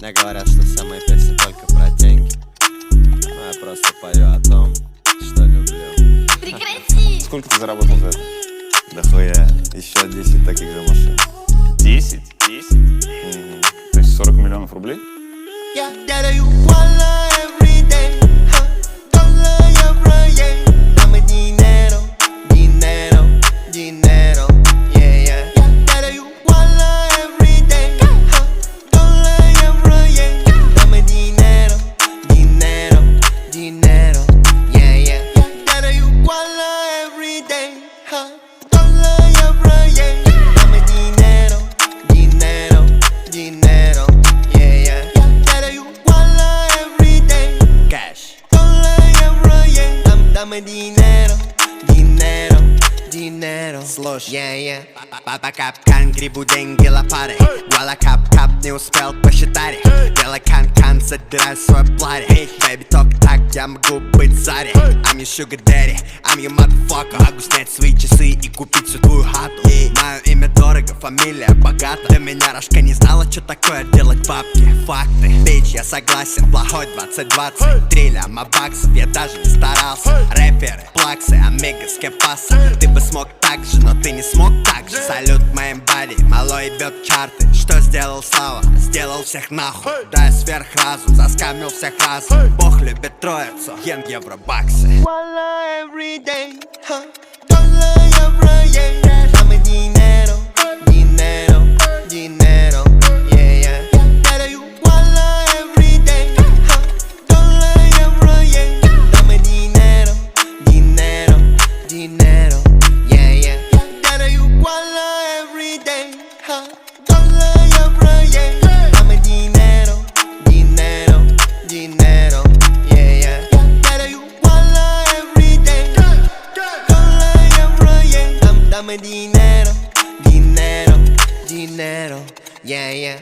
Мне говорят, что все мои песни только про деньги, но я просто пою о том, что люблю. Прекрати! Сколько ты заработал за это? Да хуя, еще 10 таких же машин. 10? 10? То есть 40 миллионов рублей? Dame dinero, dinero, dinero. Слушай, Папа капкан, грибу деньги лопатой. Вуаля кап-кап, не успел посчитать их. Делай кан-кан, задирай свой платье. Бэйби, только так я могу быть Зари. I'm your sugar daddy, I'm your motherfucker. Могу снять свои часы и купить всю твою хату. Мое имя дорого, фамилия богата. До меня Рашка не знала, что такое делать бабки. Факты, бич, я согласен, плохой 2020. 3 ляма баксов, я даже не старался. Рэперы, плаксы, амигос, кепаса. Ты бы смог так же, но ты не смог так же. Салют моим бади, малой ебет чарты. Что сделал Слава? Сделал всех нахуй. Да я сверх разум, заскамил всех разом. Бог любит троицу, йен, евро, баксы. Wallah every day, dollar, euro, yeah. Dame dinero, dinero, dinero, yeah, yeah. Gotta you wallah every day, dollar, euro, yeah. Dame dinero, dinero, dinero, yeah, yeah. Gotta you wallah every day, dollar, euro, yeah. Dame dinero, dinero, dinero, yeah, yeah. Gotta you wallah every day, dollar, euro, yeah. Dame dinero, dinero, dinero, yeah, yeah.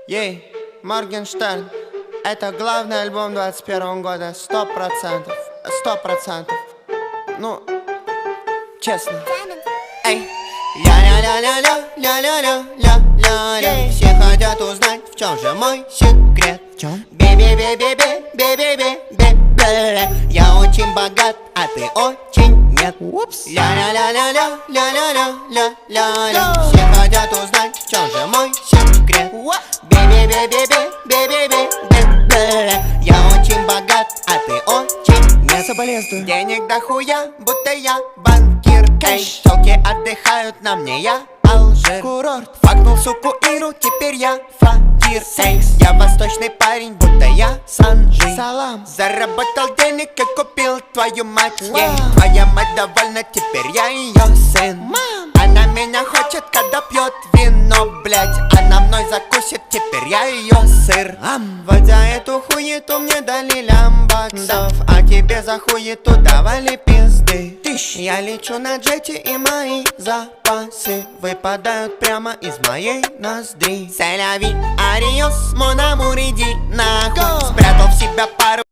Ей, Моргенштерн, это главный альбом 21 года, 100%, 100%. Ну, честно. Эй, ля-ля-ля-ля-ля-ля-ля-ля-ля. Все хотят узнать, в чем же мой секрет. Бе-бе-бе-бе-бе-бе-бе-бе. Я очень богат, а ты очень нет. Ля-ля-ля-ля-ля-ля-ля-ля-ля. Все хотят узнать, в чем же мой секрет. Бе-бе-бе-бе-бе-бе-бе-бе. Я очень богат, а ты очень нет. Соболезную. Денег дохуя, будто я банкир. Эй, телки отдыхают на мне, я Алжир. Курорт. Факнул суку Иру, теперь я факир. Секс. Я восточный парень, будто я Санжи. Салам. Заработал денег и купил твою мать. Твоя мать довольна, теперь я ее сын. Мам. Она меня хочет, когда пьет вино, блять. Она мной закусит, теперь я ее сыр. Вот за эту хуету мне дали лямбаксов, а тебе за хуету давали пизды. Я лечу на джете, и мои запасы выпадают прямо из моей ноздри. Селяви, ариос, мон амур, иди нахуй. Спрятал в себя пару